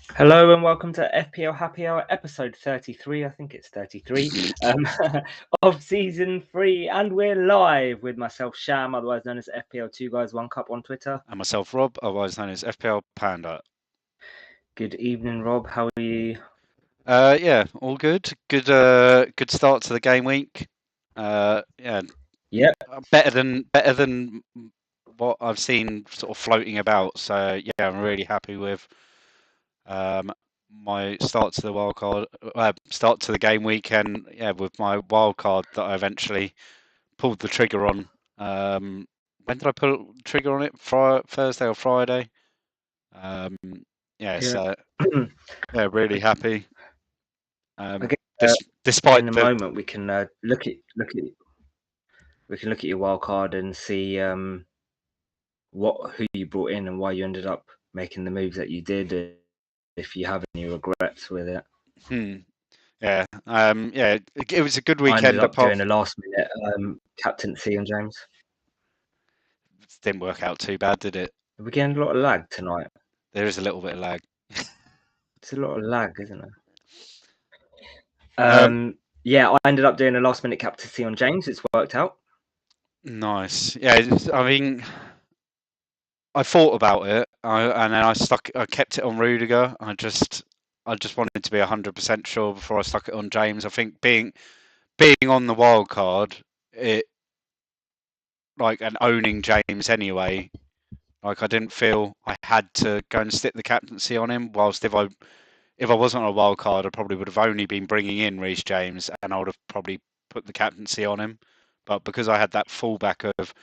Hello and welcome to FPL Happy Hour, episode 33. I think it's 33 of season 3, and we're live with myself, Sham, otherwise known as FPL2 Guys 1 Cup on Twitter, and myself, Rob, otherwise known as FPL Panda. Good evening, Rob. How are you? Yeah, all good. Good start to the game week. Yeah, Yep. better than what I've seen sort of floating about. So yeah, I'm really happy with my start to the start to the game week, and yeah, with my wild card that I eventually pulled the trigger on. When did I pull the trigger on it? Thursday or Friday? Um, yeah, so yeah, really happy. I guess Despite in a the moment we can look at your wild card and see who you brought in and why you ended up making the moves that you did, if you have any regrets with it. yeah, it was a good I ended weekend. up Apart doing a last minute captaincy on James. didn't work out too bad, did it? We're getting a lot of lag tonight. There is a little bit of lag. It's a lot of lag, isn't it? Um, Yeah, I ended up doing a last minute captaincy on James. It's worked out. nice. Yeah, I mean, I thought about it, and then I kept it on Rudiger. I just wanted to be 100% sure before I stuck it on James. I think being on the wild card, it and owning James anyway. Like I didn't feel I had to go and stick the captaincy on him. Whilst if I wasn't on a wild card, I probably would have only been bringing in Reece James, and I would have probably put the captaincy on him. But because I had that fallback of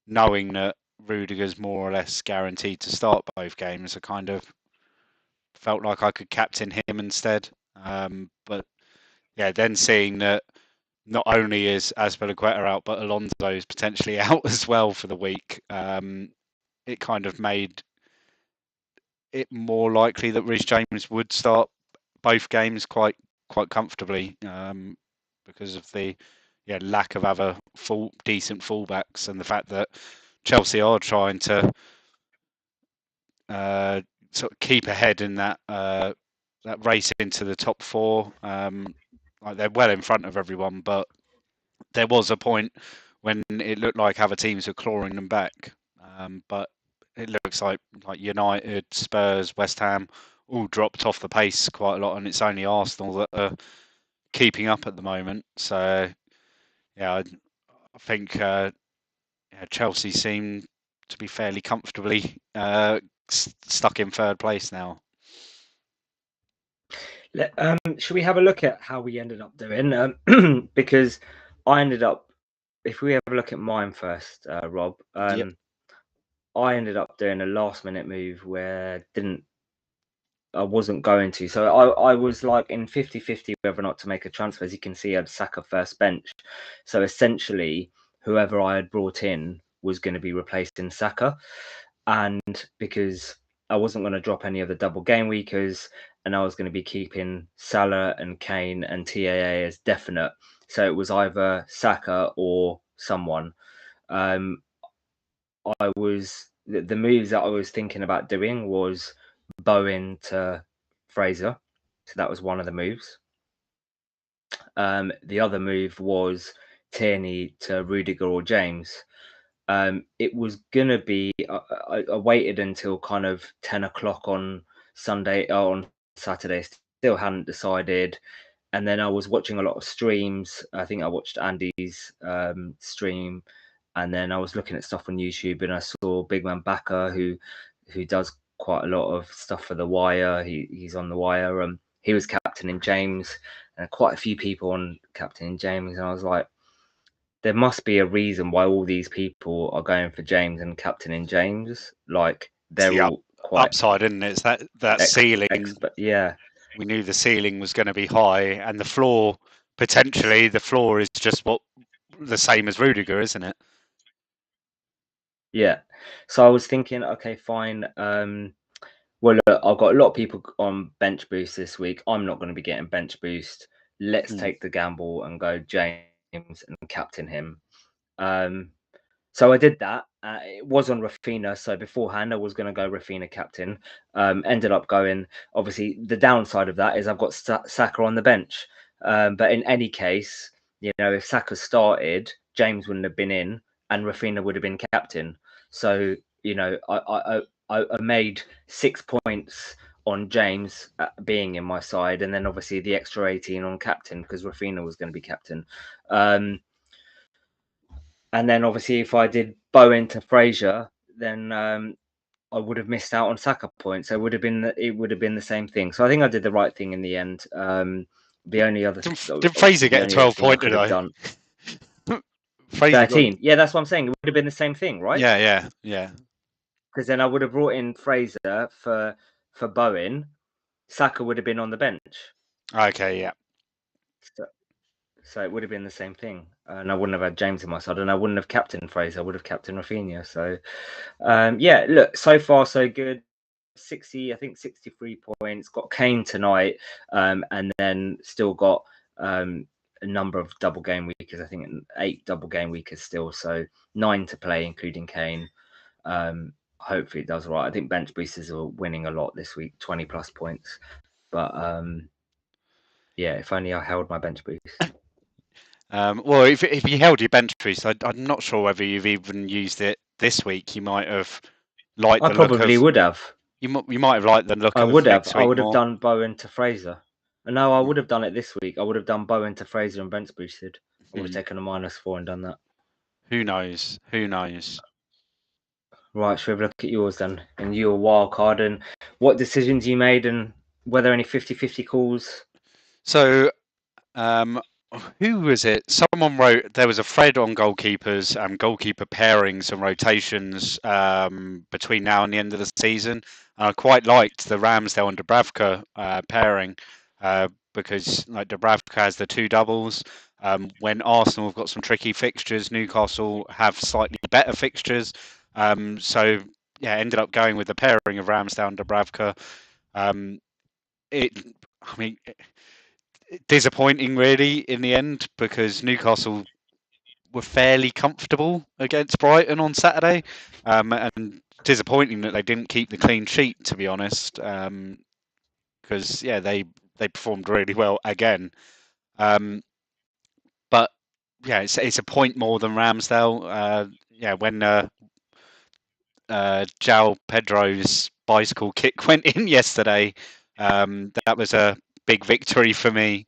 knowing that Rudiger's more or less guaranteed to start both games, I kind of felt like I could captain him instead. But yeah, then seeing that not only is Azpilicueta out, but Alonso's potentially out as well for the week, it kind of made it more likely that Reece James would start both games quite comfortably, because of the lack of other decent fullbacks, and the fact that Chelsea are trying to sort of keep ahead in that race into the top four. Like they're well in front of everyone, but there was a point when it looked like other teams were clawing them back. But it looks like United, Spurs, West Ham all dropped off the pace quite a lot, and it's only Arsenal that are keeping up at the moment. So yeah, I think Chelsea seem to be fairly comfortably stuck in third place now. Should we have a look at how we ended up doing? Because I ended up, if we have a look at mine first, Rob, Yep. I ended up doing a last minute move where I wasn't going to. So I was like in 50-50 whether or not to make a transfer. As you can see, I had Saka first bench. So essentially, whoever I had brought in was going to be replacing Saka. And because I wasn't going to drop any of the double game weekers, and I was going to be keeping Salah and Kane and TAA as definite. So it was either Saka or someone. Um, the moves that I was thinking about doing was Bowen to Fraser. So that was one of the moves. The other move was Tierney to Rudiger or James. It was gonna be. I waited until kind of 10 o'clock on on Saturday. Still hadn't decided, and then I was watching a lot of streams. I think I watched Andy's stream, and then I was looking at stuff on YouTube, and I saw Big Man Backer, who does quite a lot of stuff for the Wire. He's on the Wire. He was captaining James, and quite a few people on captaining James, and I was like, there must be a reason why all these people are going for James and captaining James. Like It's they're the all quite upside, isn't it? It's that ceiling. expert. Yeah, We knew the ceiling was going to be high, and the floor potentially is just what the same as Rudiger, isn't it? yeah. So I was thinking, okay, fine. Well, look, I've got a lot of people on bench boost this week. I'm not going to be getting bench boost. Let's take the gamble and go James and captain him. Um, So I did that. It was on Rafinha. So beforehand, I was going to go Rafinha captain. Ended up going. Obviously, the downside of that is I've got Saka on the bench. But in any case, if Saka started, James wouldn't have been in, and Rafinha would have been captain. So I made 6 points on James being in my side, and then obviously the extra 18 on captain because Rafinha was going to be captain. And then obviously if I did Bowen to Fraser, then I would have missed out on Saka points. So it would have been the same thing. So I think I did the right thing in the end. The only other Did obviously Fraser the get a only other 12 thing I pointer could have though? done Fraser got. 13. Yeah, that's what I'm saying. It would have been the same thing, right? Yeah. Because then I would have brought in Fraser for Bowen. Saka would have been on the bench. Okay, yeah. So it would have been the same thing, and I wouldn't have had James in my side, and I wouldn't have captained Fraser. I would have captained Rafinha. So yeah, look, so far so good. 63 points. Got Kane tonight, and then still got a number of double game weekers. I think 8 double game weekers still, so 9 to play, including Kane. Hopefully it does right. I think bench boosters are winning a lot this week, 20 plus points. But yeah, if only I held my bench boost. Well, if you held your bench boost, I'm not sure whether you've even used it this week. You might have liked I the look probably of. would have. You might have liked the look I of would have. next I week would have more. done Bowen to Fraser. No, I would have done it this week. I would have done Bowen to Fraser and bench boosted. I would have taken a -4 and done that. Who knows? Who knows? Right, should we have a look at yours then? And your wild card and what decisions you made and whether any 50-50 calls. So, who was it? Someone wrote there was a thread on goalkeepers and goalkeeper pairings and rotations between now and the end of the season. And I quite liked the Ramsdale and Dubravka pairing because like Dubravka has the 2 doubles. When Arsenal have got some tricky fixtures, Newcastle have slightly better fixtures. So yeah, ended up going with the pairing of Ramsdale and Dubravka. I mean, disappointing really in the end because Newcastle were fairly comfortable against Brighton on Saturday, and disappointing that they didn't keep the clean sheet, to be honest, because yeah, they performed really well again. But yeah, it's a point more than Ramsdale. Yeah, when João Pedro's bicycle kick went in yesterday, that was a big victory for me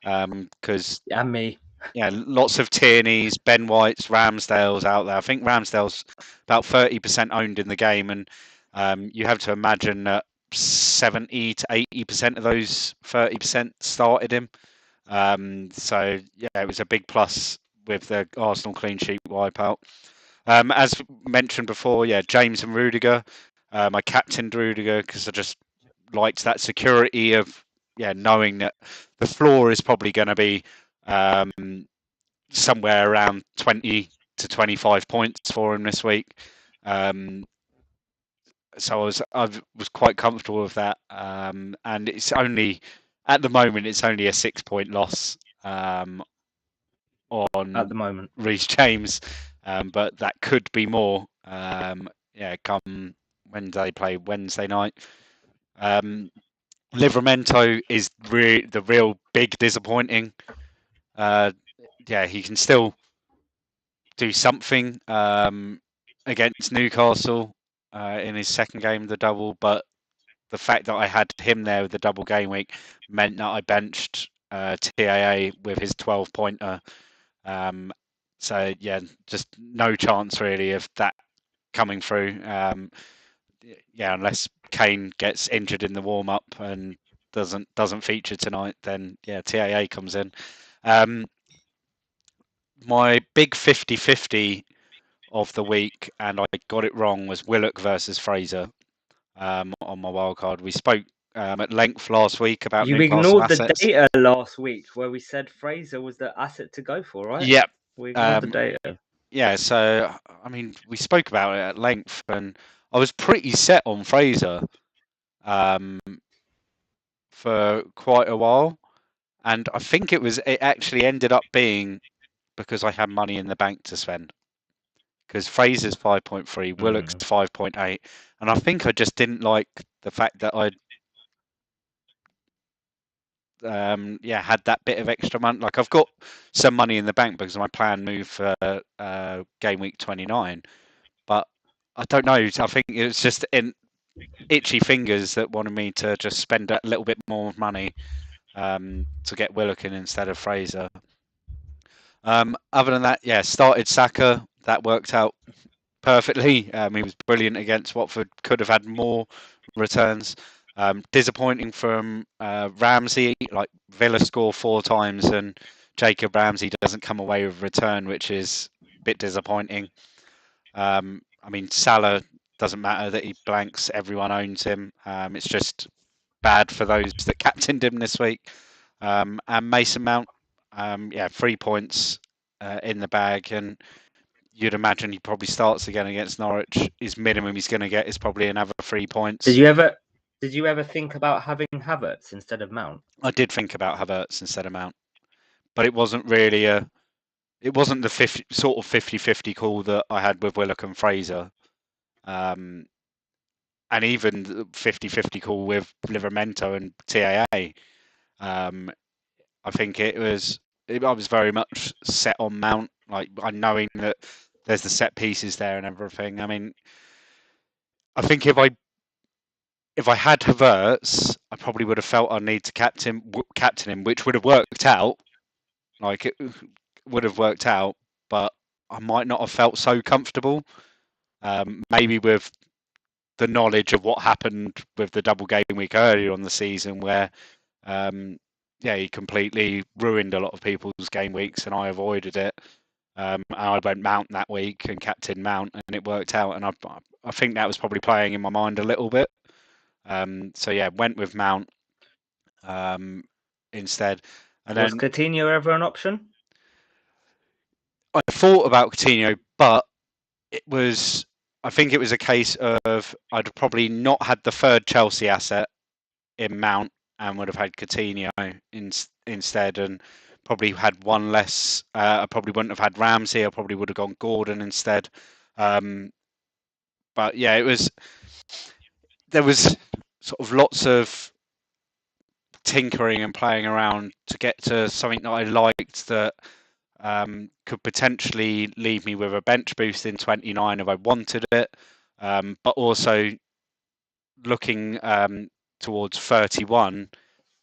because And me. yeah, lots of Tierneys, Ben Whites, Ramsdale's out there. I think Ramsdale's about 30% owned in the game, and you have to imagine that 70 to 80% of those 30% started him. So yeah, it was a big plus with the Arsenal clean sheet wipeout. As mentioned before, yeah, James and Rudiger. I captained Rudiger because I just liked that security of knowing that the floor is probably going to be somewhere around 20 to 25 points for him this week. So I was quite comfortable with that, and it's only at the moment it's only a 6 point loss At on the moment. Reece James, but that could be more. Yeah, come when they play Wednesday night. Livramento is the real big disappointing. Yeah, he can still do something against Newcastle in his second game of the double, but the fact that I had him there with the double game week meant that I benched TAA with his 12 pointer. So yeah, just no chance really of that coming through. Yeah, unless Kane gets injured in the warm up and doesn't feature tonight, then yeah, TAA comes in. My big 50-50 of the week, and I got it wrong, was Willock versus Fraser on my wildcard. We spoke at length last week about You Newcastle ignored the assets. data last week where we said Fraser was the asset to go for, right? Yep. We ignored the Um, data. yeah, so I mean, we spoke about it at length, and I was pretty set on Fraser um, for quite a while, and I think it actually ended up being because I had money in the bank to spend. because Fraser's 5.3, Willock's 5.8, and I think I just didn't like the fact that I had that bit of extra money. Like I've got some money in the bank because my plan moved for game week 29, but I don't know. I think it was just in itchy fingers that wanted me to just spend a little bit more money to get Willock in instead of Fraser. Other than that, yeah, started Saka. That worked out perfectly. He was brilliant against Watford. Could have had more returns. Disappointing from Ramsey. Like Villa score 4 times and Jacob Ramsey doesn't come away with a return, which is a bit disappointing. I mean, Salah doesn't matter that he blanks. Everyone owns him. It's just bad for those that captained him this week. And Mason Mount, 3 points in the bag, and you'd imagine he probably starts again against Norwich. His minimum he's going to get is probably another 3 points. Did you ever think about having Havertz instead of Mount? I did think about Havertz instead of Mount, but it wasn't really it wasn't the 50-50 call that I had with Willock and Fraser. And even the 50-50 call with Livramento and TAA. I think I was very much set on Mount, like I knowing that there's the set pieces there and everything. I mean, I think if I had Havertz, I probably would have felt I need to captain him, which would have worked out. Like it would have worked out, but I might not have felt so comfortable. Maybe with the knowledge of what happened with the double game week earlier on the season, where he completely ruined a lot of people's game weeks, and I avoided it. And I went Mount that week and captain Mount, and it worked out. And I think that was probably playing in my mind a little bit. Went with Mount instead. And Was then Coutinho ever an option? I thought about Coutinho, but I think it was a case of I'd probably not had the third Chelsea asset in Mount and would have had Coutinho instead, and probably had one less. I probably wouldn't have had Ramsey. I probably would have gone Gordon instead. But yeah, there was sort of lots of tinkering and playing around to get to something that I liked that could potentially leave me with a bench boost in 29 if I wanted it, but also looking towards 31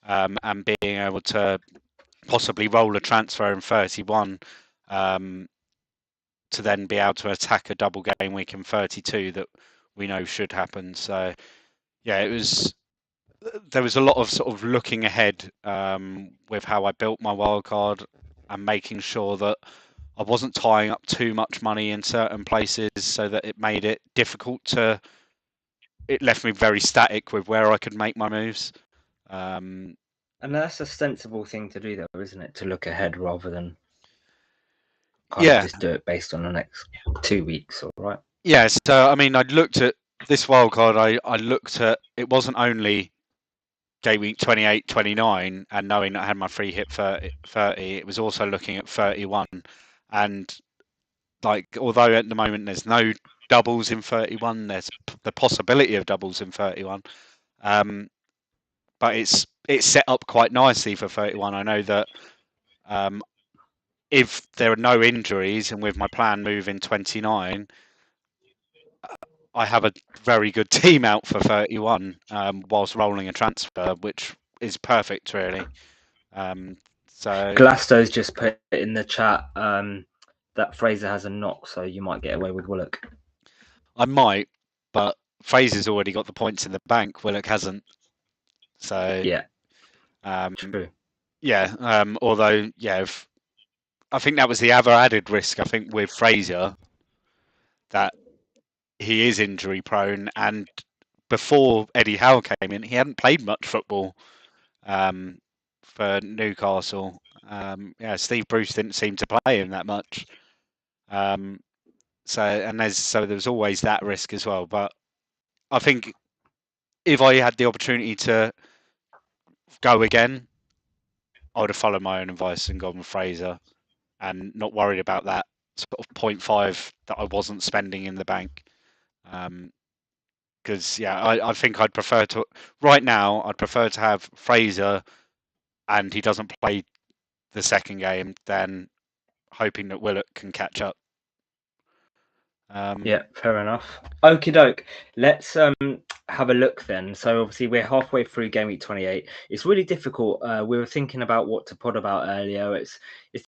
and being able to possibly roll a transfer in 31 to then be able to attack a double game week in 32 that we know should happen. So yeah, there was a lot of sort of looking ahead with how I built my wildcard and making sure that I wasn't tying up too much money in certain places so that it made it difficult it left me very static with where I could make my moves. And that's a sensible thing to do, though, isn't it? To look ahead rather than kind of just do it based on the next 2 weeks, all right? Yeah, so I mean, I looked at this wildcard. I looked at it wasn't only game week 28, 29, and knowing that I had my free hit 30, it was also looking at 31. And like, although at the moment there's no doubles in 31, there's the possibility of doubles in 31. But it's set up quite nicely for 31. I know that if there are no injuries and with my plan moving 29, I have a very good team out for 31 whilst rolling a transfer, which is perfect, really. So Glasto's just put in the chat that Fraser has a knock, so you might get away with Willock. I might, but Fraser's already got the points in the bank. Willock hasn't. So yeah, true. Yeah, although I think that was the other added risk. I think with Fraser that he is injury prone, and before Eddie Howe came in, he hadn't played much football for Newcastle. Steve Bruce didn't seem to play him that much. There's always that risk as well. But I think if I had the opportunity to go again, I would have followed my own advice and gone with Fraser and not worried about that sort of 0.5 that I wasn't spending in the bank. Because I think I'd prefer to right now. I'd prefer to have Fraser, and he doesn't play the second game, than hoping that Willock can catch up. Yeah, fair enough. Okie doke. Let's have a look then. So obviously we're halfway through game week 28. It's really difficult. We were thinking about what to pod about earlier. It's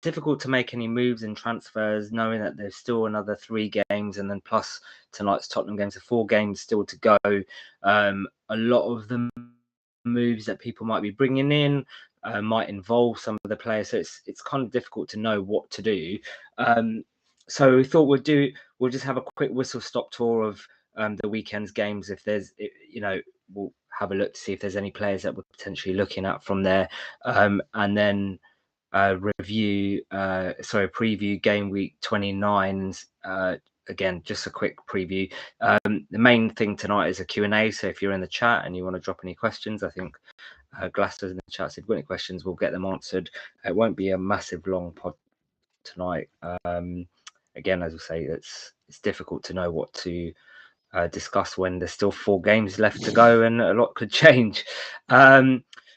difficult to make any moves and transfers, knowing that there's still another 3 games, and then plus tonight's Tottenham games, so 4 games still to go. A lot of the moves that people might be bringing in might involve some of the players, so it's kind of difficult to know what to do. So we thought we'll just have a quick whistle stop tour of the weekend's games. If there's, we'll have a look to see if there's any players that we're potentially looking at from there, and then preview game week 29. Again, just a quick preview. The main thing tonight is a Q&A. So if you're in the chat and you want to drop any questions, I think Glasser's in the chat. So if you've got any questions, we'll get them answered. It won't be a massive long pod tonight. Again, as I say, it's difficult to know what to discuss when there's still 4 games left to go and a lot could change.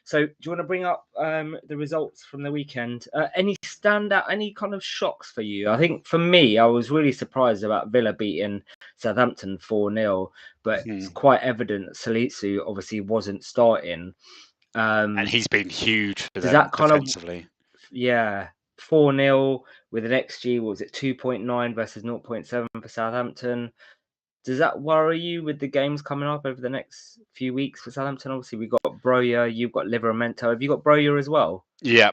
So do you want to bring up the results from the weekend? Any standout, any kind of shocks for you? I think for me, I was really surprised about Villa beating Southampton 4-0, but it's quite evident that Salisu obviously wasn't starting. And he's been huge for does them that kind defensively. 4-0 with an XG, what was it, 2.9 versus 0.7 for Southampton? Does that worry you with the games coming up over the next few weeks for Southampton? Obviously, we've got Broja, you've got Livramento. Have you got Broja as well? Yeah.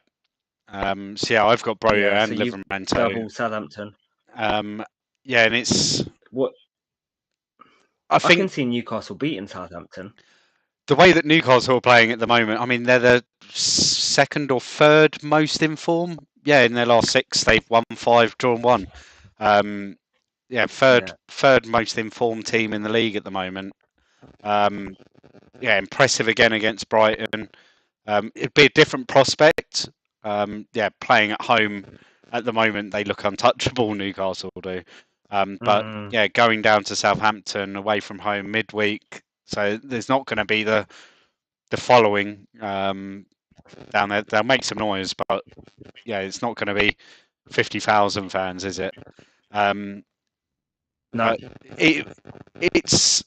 I've got Broja and so Livramento. Double Southampton. And it's what I can see Newcastle beating Southampton. The way that Newcastle are playing at the moment, I mean, they're the second or third most in form. Yeah, in their last 6, they've won 5, drawn 1. Third most informed team in the league at the moment. Impressive again against Brighton. It'd be a different prospect. Playing at home at the moment, they look untouchable, Newcastle do. Going down to Southampton away from home midweek, so there's not going to be the following down there. They'll make some noise, but it's not going to be 50,000 fans, is it? No. But it's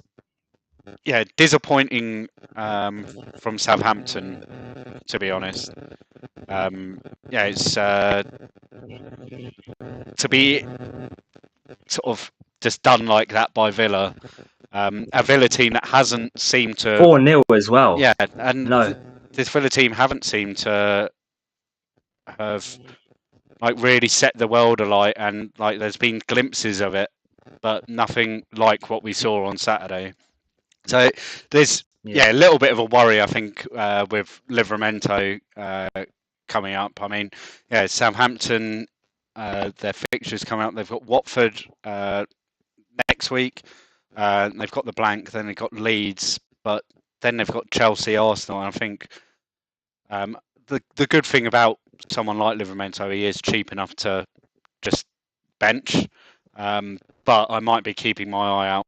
disappointing from Southampton, to be honest. It's to be sort of just done like that by Villa. A Villa team that hasn't seemed to 4-0 as well. Yeah, and this Villa team haven't seemed to have really set the world alight, and there's been glimpses of it, but nothing like what we saw on Saturday. So there's a little bit of a worry, I think, with Livramento coming up. I mean, Southampton, their fixtures coming up. They've got Watford next week. They've got the blank. Then they've got Leeds, but then they've got Chelsea, Arsenal. And I think the good thing about someone like Livramento, he is cheap enough to just bench. But I might be keeping my eye out.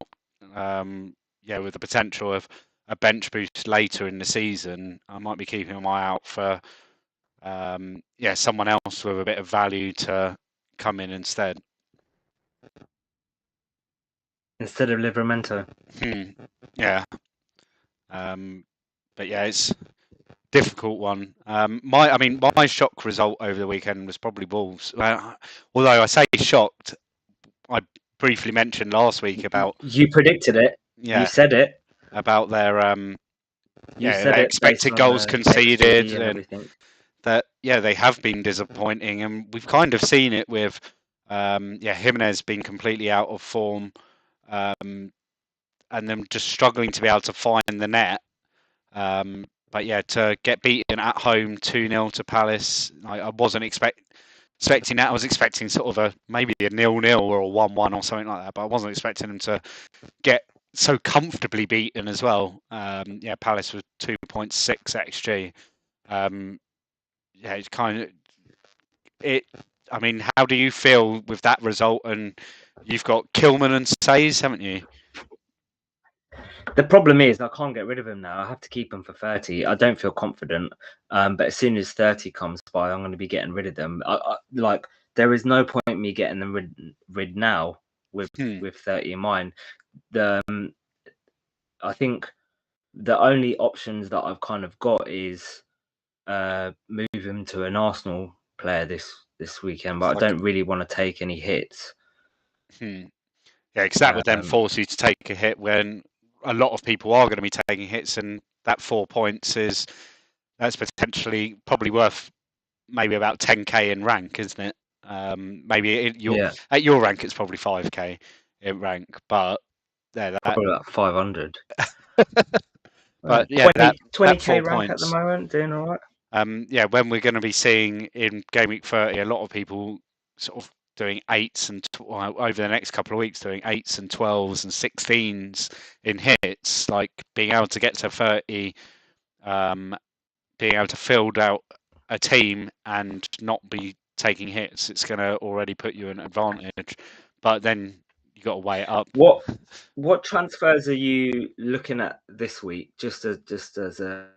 With the potential of a bench boost later in the season, I might be keeping my eye out for someone else with a bit of value to come in instead. Instead of Livramento. Yeah. But it's a difficult one. My shock result over the weekend was probably Wolves. Although I say shocked, I briefly mentioned last week about... You predicted it. Yeah. You said it. About their expected goals conceded and everything. That they have been disappointing, and we've kind of seen it with Jimenez being completely out of form, and them just struggling to be able to find the net. But to get beaten at home 2-0 to Palace, I wasn't expecting that. I was expecting sort of maybe a 0-0 or a 1-1 or something like that, but I wasn't expecting them to get so comfortably beaten as well. Palace was 2.6 XG. It's kind of I mean, how do you feel with that result? And you've got Kilman and Says, haven't you? The problem is I can't get rid of him now. I have to keep him for 30. I don't feel confident. But as soon as 30 comes by, I'm going to be getting rid of them. Like, there is no point me getting them rid now with 30 in mind. I think the only options that I've kind of got is move him to an Arsenal player this weekend, but I don't really want to take any hits. Yeah, because that would then force you to take a hit when a lot of people are going to be taking hits, and that 4 points that's potentially probably worth maybe about 10k in rank, isn't it? Maybe at your rank it's probably 5k in rank, but probably about 500. But yeah, 20k 4 rank points at the moment, doing all right. Yeah, when we're going to be seeing in game week 30 a lot of people sort of doing 8s and over the next couple of weeks doing 8s and 12s and 16s in hits, like being able to get to 30, being able to field out a team and not be taking hits, it's going to already put you in advantage. But then you got to weigh it up. What transfers are you looking at this week? Just as a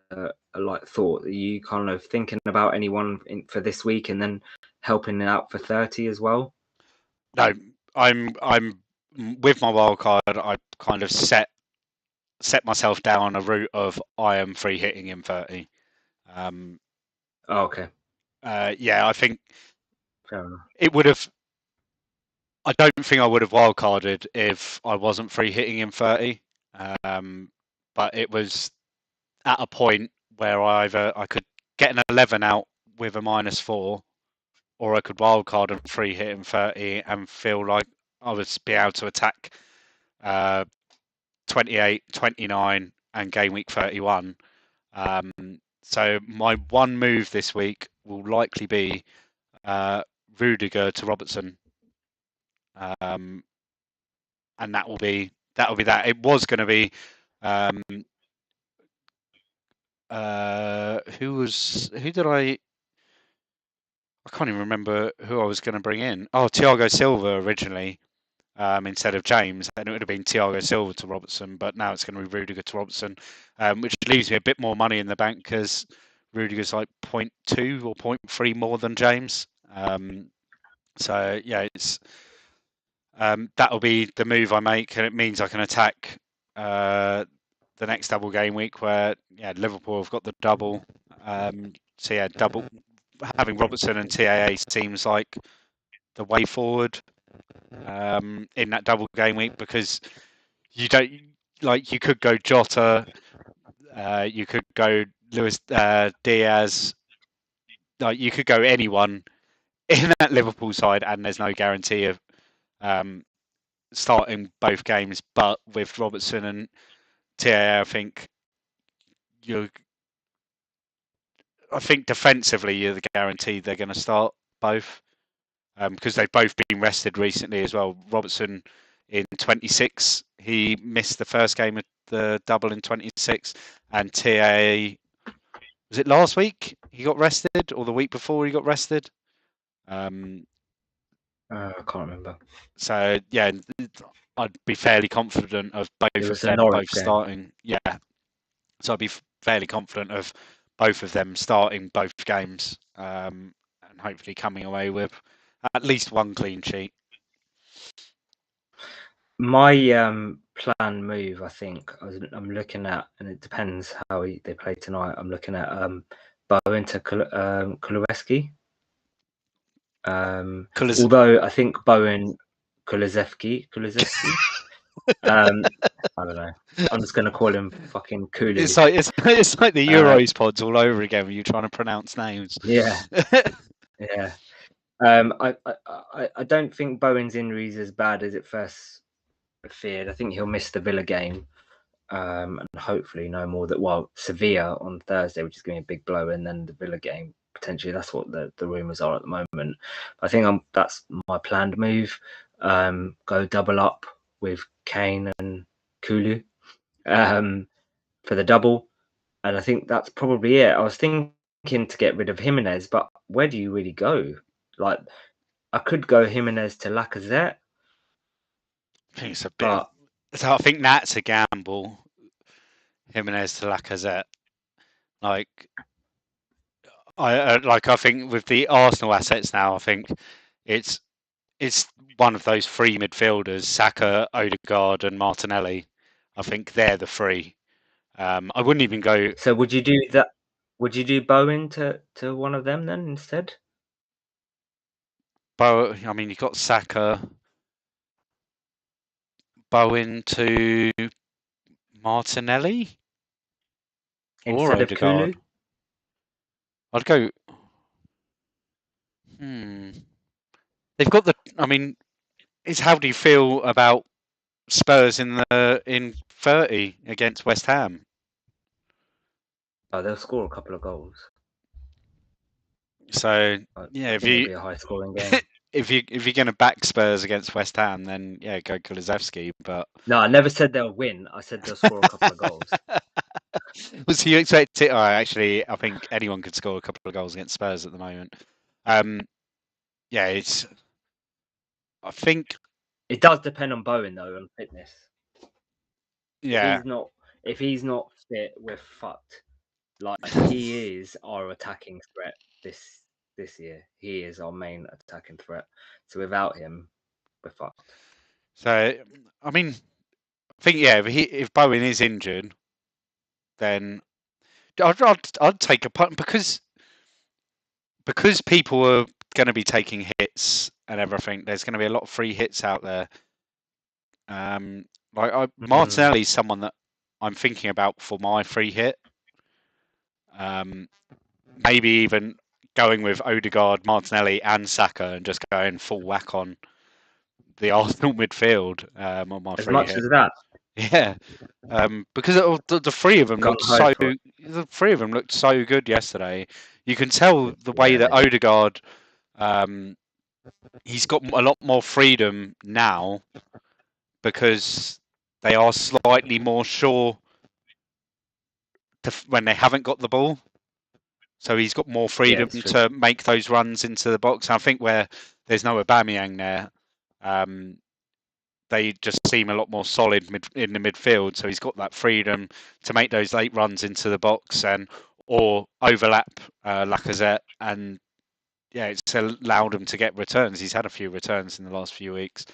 like thought, are you kind of thinking about anyone for this week and then helping out for 30 as well? No, I'm with my wild card. I kind of set myself down a route of I am free hitting in 30. Okay. Yeah, I think Fair enough. it would have. I don't think I would have wildcarded if I wasn't free hitting in 30. But it was at a point where either I could get an 11 out with a -4, or I could wildcard and free hit in 30 and feel like I would be able to attack 28, 29, and game week 31. So my one move this week will likely be Rudiger to Robertson, and that will be that. It was going to be who did I can't even remember who I was going to bring in. Oh, Thiago Silva originally. Instead of James, and it would have been Thiago Silva to Robertson, but now it's going to be Rudiger to Robertson, which leaves me a bit more money in the bank because Rudiger's like 0.2 or 0.3 more than James. So yeah, it's that'll be the move I make, and it means I can attack the next double game week where Liverpool have got the double. So yeah, double having Robertson and TAA seems like the way forward in that double game week, because you don't you could go Jota, you could go Luis Diaz, like you could go anyone in that Liverpool side, and there's no guarantee of starting both games. But with Robertson and TAA, I think defensively you're guaranteed they're going to start both. Because they've both been rested recently as well. Robertson in 26, he missed the first game of the double in 26, and TAA, was it last week he got rested, or the week before he got rested? I can't remember. So yeah, I'd be fairly confident of both of them both starting. Yeah, so I'd be fairly confident of both of them starting both games, and hopefully coming away with at least one clean sheet. My plan move, I think I'm looking at, and it depends how they play tonight. I'm looking at Bowen to Kulusevski. Although I think Bowen Kulusevski. I don't know. I'm just gonna call him fucking Kulu. It's like the Euros pods all over again when you're trying to pronounce names. Yeah, yeah. I don't think Bowen's injury is as bad as it first feared. I think he'll miss the Villa game, and hopefully no more. Sevilla on Thursday, which is going to be a big blow, and then the Villa game potentially. That's what the rumours are at the moment. I think that's my planned move. Go double up with Kane and Kulu for the double, and I think that's probably it. I was thinking to get rid of Jimenez, but where do you really go? Like, I could go Jimenez to Lacazette, I think it's a bit of. but So I think that's a gamble. Jimenez to Lacazette. Like I think with the Arsenal assets now, I think it's it's one of those three midfielders: Saka, Odegaard, and Martinelli. I think they're the three. I wouldn't even go. so would you do that? Would you do Bowen to one of them then instead? I mean, you've got Saka, Bowen to Martinelli or Instead of Odegaard. Kulu? I'd go. Hmm. They've got the. I mean, it's how do you feel about Spurs in 30 against West Ham? Oh, they'll score a couple of goals. So I yeah, think it'll be a high scoring game. if you're going to back Spurs against West Ham, then yeah, go Kulusevski. But No, I never said they'll win. I said they'll score a couple of goals. was you expect it? Actually, I think anyone could score a couple of goals against Spurs at the moment. Um, yeah, it's. I think It does depend on Bowen though, on fitness. If yeah. he's not, if he's not fit, we're fucked. Like he is our attacking threat this year. He is our main attacking threat. So without him, we're fucked. So I mean, I think yeah, if Bowen is injured, then I'd take a punt because people are going to be taking hits and everything. There's going to be a lot of free hits out there. Mm. Martinelli's someone that I'm thinking about for my free hit. Um, maybe even going with Odegaard, Martinelli, and Saka, and just going full whack on the Arsenal midfield on my As free much hit. as that, Yeah, because the three of them gung looked ho so for it. good yesterday. You can tell the way Yeah, that they did. Odegaard, um, he's got a lot more freedom now because they are slightly more sure when they haven't got the ball. So he's got more Yeah, freedom it's true. to make those runs into the box. I think where there's no Aubameyang there, um, they just seem a lot more solid in the midfield. So he's got that freedom to make those late runs into the box and or overlap Lacazette, and yeah, it's allowed him to get returns. He's had a few returns in the last few weeks,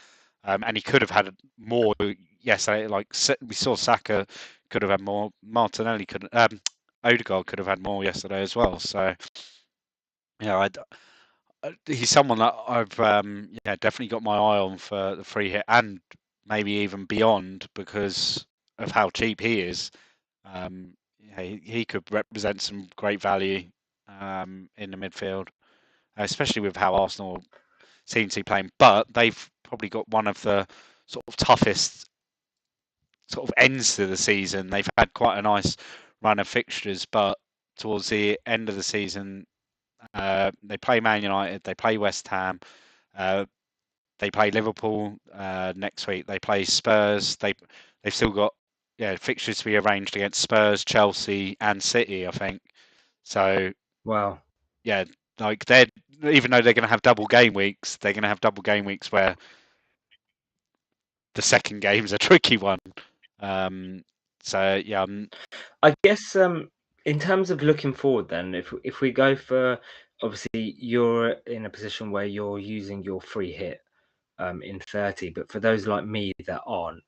and he could have had more. Yes, like we saw Saka could have had more. Martinelli could. Odegaard could have had more yesterday as well. So yeah, he's someone that I've yeah definitely got my eye on for the free hit and maybe even beyond because of how cheap he is. Yeah, he could represent some great value in the midfield, especially with how Arsenal seem to be playing. But they've probably got one of the sort of toughest sort of ends to the season. They've had quite a nice run of fixtures, but towards the end of the season, they play Man United, they play West Ham, uh, they play Liverpool next week. They play Spurs. They've still got yeah fixtures to be arranged against Spurs, Chelsea, and City. I think so. Wow. Yeah, like they're even though they're going to have double game weeks, they're going to have double game weeks where the second game's a tricky one. Um, so yeah, I guess in terms of looking forward, then if we go for obviously you're in a position where you're using your free hit in 30, but for those like me that aren't,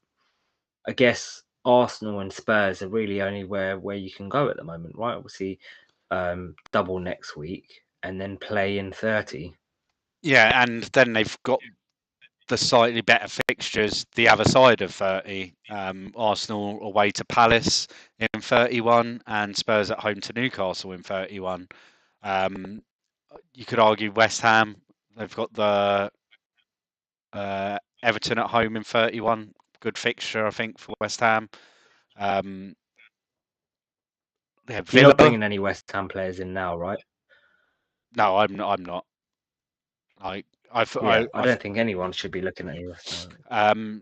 I guess Arsenal and Spurs are really only where you can go at the moment, right? Obviously, double next week and then play in 30. yeah, and then they've got the slightly better fixtures the other side of 30. Arsenal away to Palace in 31 and Spurs at home to Newcastle in 31. Um, you could argue West Ham, they've got the Everton at home in 31. Good fixture, I think, for West Ham. Um, yeah, You're not Villa. bringing any West Ham players in now, right? No, I'm not. Like, Yeah, I don't think anyone should be looking at any West Ham. um,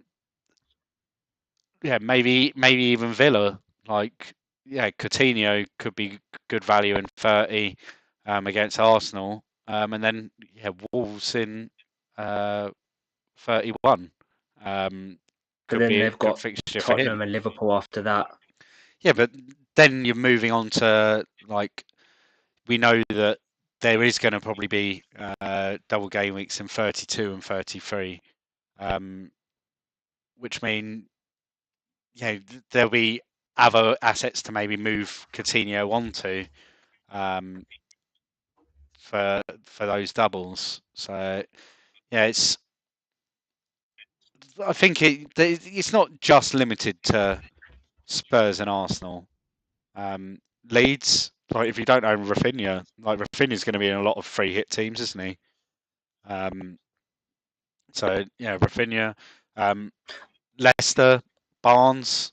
yeah, maybe even Villa. Like, yeah, Coutinho could be good value in 30 against Arsenal. And then yeah, Wolves in. 31. But Could then be a they've good got fixture for him. Tottenham and Liverpool after that. Yeah, but then you're moving on to, like, we know that there is going to probably be double game weeks in 32 and 33, which mean, there'll be other assets to maybe move Coutinho onto, um, for those doubles. So yeah, I think it's not just limited to Spurs and Arsenal. Leeds, like, if you don't own Rafinha, like, Rafinha's going to be in a lot of free hit teams, isn't he? So yeah, Rafinha, um, Leicester, Barnes,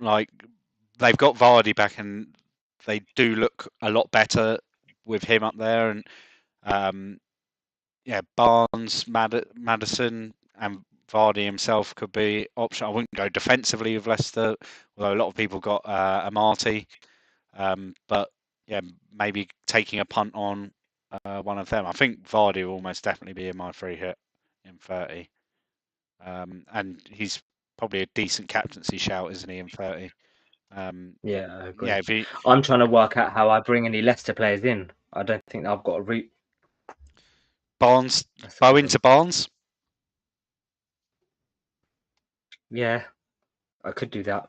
like, they've got Vardy back, and they do look a lot better with him up there. And um, yeah, Barnes, Madison, and Vardy himself could be option. I wouldn't go defensively with Leicester, although a lot of people got Amati. But yeah, maybe taking a punt on one of them. I think Vardy will almost definitely be in my free hit in 30. And he's probably a decent captaincy shout, isn't he, in 30? Yeah, I Yeah, agree. if he, I'm trying to work out how I bring any Leicester players in. I don't think I've got a route. Barnes, That's the bow problem. into Barnes. Yeah, I could do that.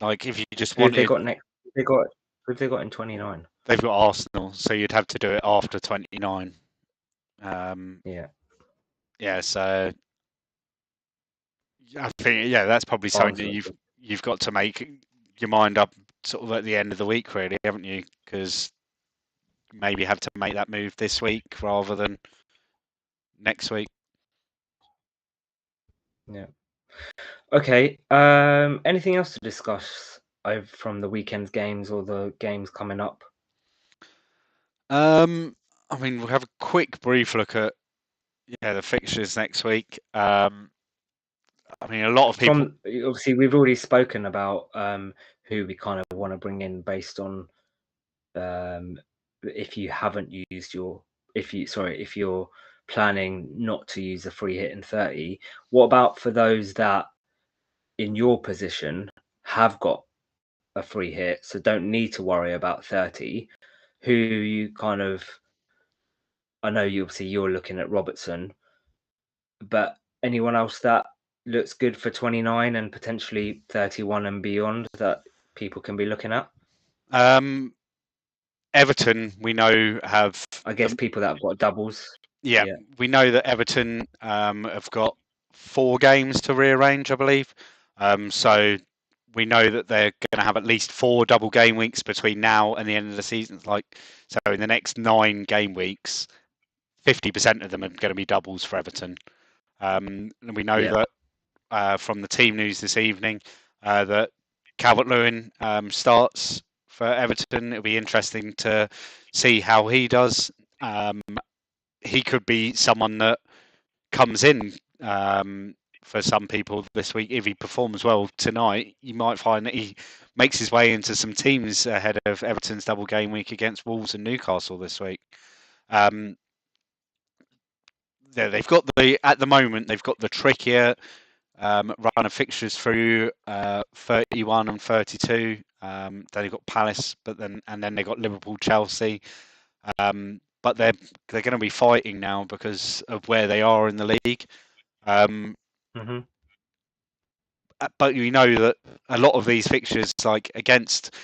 Like, if you just Who have they wanted, got next? Who have they got in 29? they've got Arsenal, so you'd have to do it after 29. Yeah, Yeah, so I think, yeah, that's probably something Barnes that looks you've got to make your mind up sort of at the end of the week, really, haven't you? Because maybe have to make that move this week rather than next week. Yeah. Okay. Anything else to discuss from the weekend's games or the games coming up? I mean, we'll have a quick brief look at the fixtures next week. I mean, a lot of people. From obviously, we've already spoken about who we kind of want to bring in based on if you haven't used your if you're planning not to use a free hit in 30. What about for those that in your position have got a free hit, so don't need to worry about 30? Who you kind of, I know you obviously you're looking at Robertson, but anyone else that looks good for 29 and potentially 31 and beyond that people can be looking at? Um, Everton, we know, have I guess people that have got doubles. yeah, Yeah. we know that Everton have got 4 games to rearrange, I believe. So we know that they're going to have at least 4 double game weeks between now and the end of the season. Like, so in the next 9 game weeks, 50% of them are going to be doubles for Everton. And we know Yeah. that from the team news this evening that Calvert-Lewin starts for Everton. It'll be interesting to see how he does. He could be someone that comes in for some people this week. If he performs well tonight, you might find that he makes his way into some teams ahead of Everton's double game week against Wolves and Newcastle this week. Um, they've got at the moment they've got the trickier run of fixtures through 31 and 32. Then they've got Palace, and then they've got Liverpool, Chelsea. But they're going to be fighting now because of where they are in the league. Mm-hmm. But we know that a lot of these fixtures, like against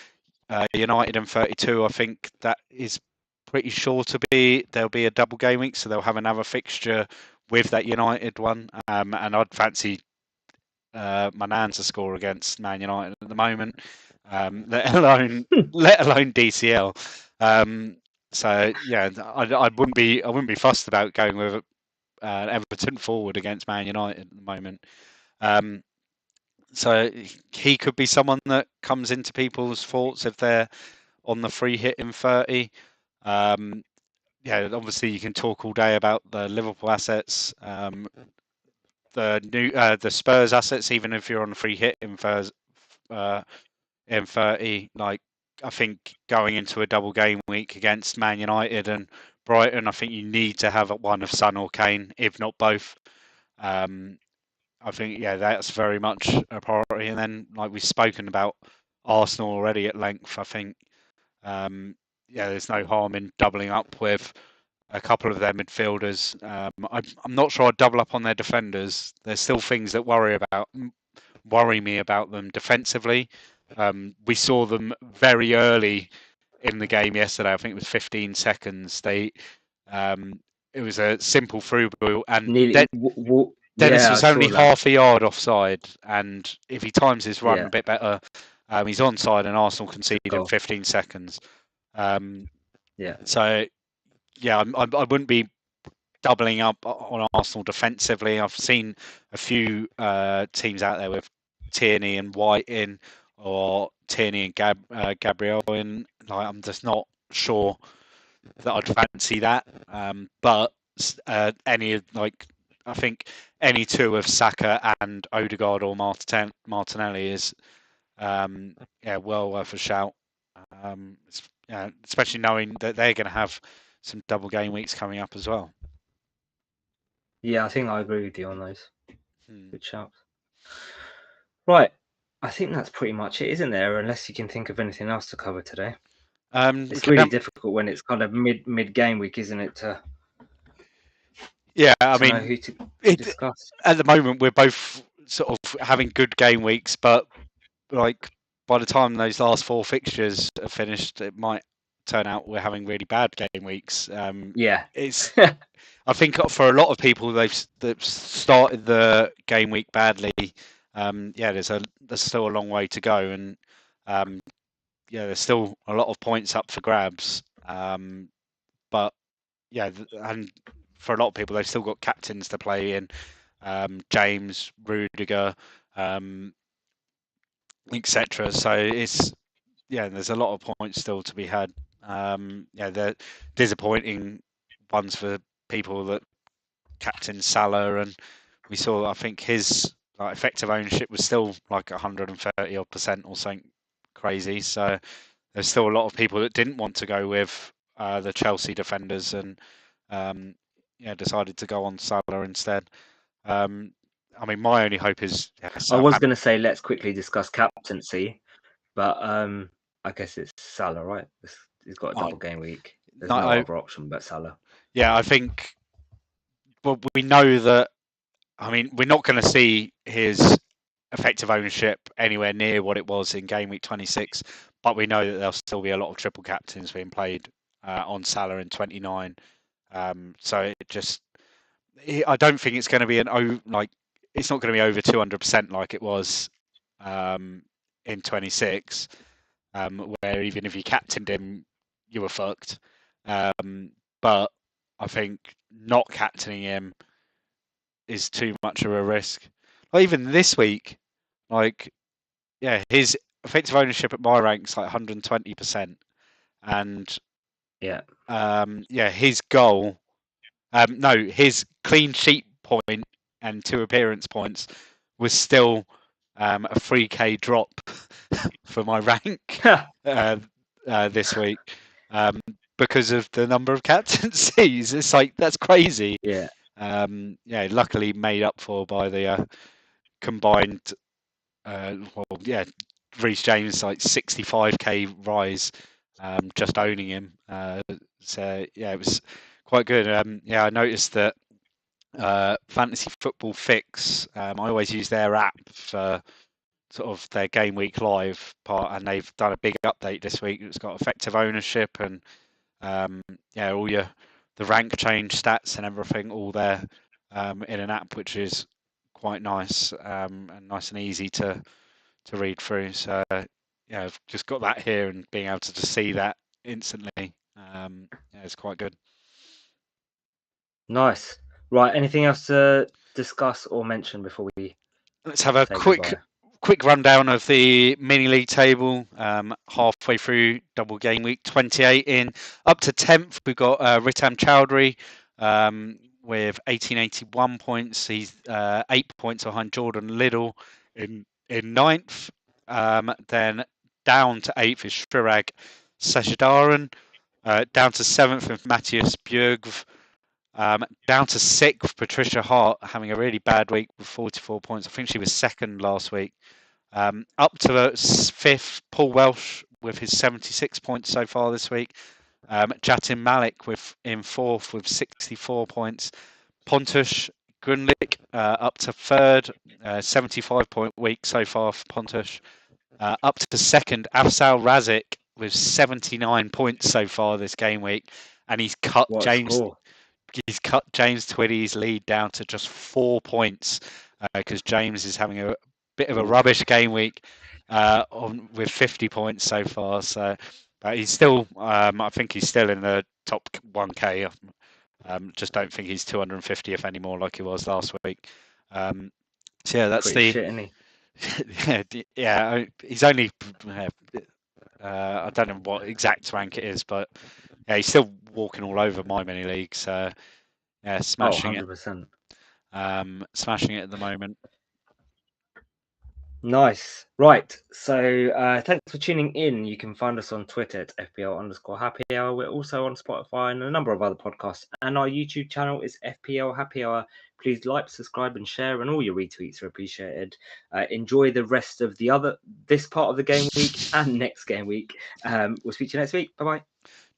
United and 32, I think that is pretty sure to be there'll be a double game week, so they'll have another fixture with that United one. And I'd fancy my nan to score against Man United at the moment, let alone DCL. So yeah, I wouldn't be fussed about going with Everton forward against Man United at the moment. So he could be someone that comes into people's thoughts if they're on the free hit in 30. Yeah, obviously you can talk all day about the Liverpool assets, the Spurs assets, even if you're on a free hit in 30. Like, I think going into a double game week against Man United and Brighton, I think you need to have one of Son or Kane, if not both. I think, yeah, that's very much a priority. And then, like we've spoken about Arsenal already at length, I think, yeah, there's no harm in doubling up with a couple of their midfielders. I'm not sure I'd double up on their defenders. There's still things that worry me about them defensively. We saw them very early in the game yesterday. I think it was 15 seconds. It was a simple through ball, and Nearly, Dennis yeah, I was saw only that. half a yard offside. And if he times his run Yeah, a bit better, he's onside, and Arsenal it's a conceded in goal. 15 seconds. Um, Yeah. so yeah, I wouldn't be doubling up on Arsenal defensively. I've seen a few teams out there with Tierney and White in, or Tierney and Gabriel in. Like, I'm just not sure that I'd fancy that. But I think any two of Saka and Odegaard or Martinelli is yeah, well worth a shout. Yeah, especially knowing that they're going to have some double game weeks coming up as well. Yeah, I think I agree with you on those. Hmm. Good shouts. Right. I think that's pretty much it, isn't there? Unless you can think of anything else to cover today. We It's can really difficult when it's kind of mid game week, isn't it, yeah, I to know mean, who to it, discuss. at the moment we're both sort of having good game weeks, but like by the time those last four fixtures are finished, it might turn out we're having really bad game weeks. Yeah. It's I think for a lot of people they've started the game week badly. Yeah, there's still a long way to go, and yeah, there's still a lot of points up for grabs. But yeah, and for a lot of people they've still got captains to play in, James, Rudiger, etc. So it's yeah, there's a lot of points still to be had. Yeah, they're disappointing ones for people that captain Salah, and we saw I think his effective ownership was still like 130% or something crazy. So there's still a lot of people that didn't want to go with the Chelsea defenders and yeah, decided to go on Salah instead. Um, I mean, my only hope is I was Southampton. going to say let's quickly discuss captaincy, but I guess it's Salah, right? He's got a I, double game week. There's no, no other option but Salah. yeah, I think well, we know that. I mean, we're not going to see his effective ownership anywhere near what it was in game week 26, but we know that there'll still be a lot of triple captains being played on Salah in 29. So I don't think it's going to be it's not going to be over 200% like it was in 26, where even if you captained him, you were fucked. But I think not captaining him is too much of a risk. Like even this week, like yeah, his effective ownership at my rank's like 120%, and Yeah. yeah, his goal, no, his clean sheet point and two appearance points was still a 3K drop for my rank uh, this week because of the number of captaincies. It's like that's crazy. Yeah. Yeah, luckily made up for by the combined. Well, yeah, Reece James like 65k rise, just owning him. So yeah, it was quite good. Yeah, I noticed that Fantasy Football Fix. I always use their app for sort of their game week live part, and they've done a big update this week. It's got effective ownership and yeah, all the rank change stats and everything all there in an app, which is quite nice and nice and easy to read through. So yeah, I've just got that here and being able to just see that instantly. Yeah, it's quite good. Nice. Right. Anything else to discuss or mention before we Let's have a say goodbye? quick rundown of the mini league table. Halfway through double game week 28 in up to 10th. We've got Ritam Chowdhury with 1881 points. He's 8 points behind Jordan Little in ninth. Then down to 8th is Shirag Sashadaran Down to 7th with Matthias Bjerg. Down to 6th, Patricia Hart having a really bad week with 44 points. I think she was second last week. Up to 5th, Paul Welsh with his 76 points so far this week. Jatin Malik in 4th with 64 points. Pontus Grunlich up to 3rd, 75-point week so far for Pontus. Up to 2nd, Afsal Razik with 79 points so far this game week, and he's cut James Twitty's lead down to just 4 points because James is having a bit of a rubbish game week with 50 points so far. So, but he's still, I think he's still in the top 1K. Just don't think he's 250th anymore like he was last week. So yeah, that's pretty shit, isn't he? Yeah, he's only. I don't know what exact rank it is, but yeah, he's still walking all over my mini leagues. Yeah, smashing 100%. it. Smashing it at the moment. Nice. Right. So thanks for tuning in. You can find us on Twitter at FPL_Happy Hour. We're also on Spotify and a number of other podcasts. And our YouTube channel is FPL Happy Hour. Please like, subscribe, and share, and all your retweets are appreciated. Enjoy the rest of this part of the game week and next game week. We'll speak to you next week. Bye-bye.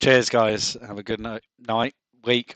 Cheers, guys. Have a good night, week.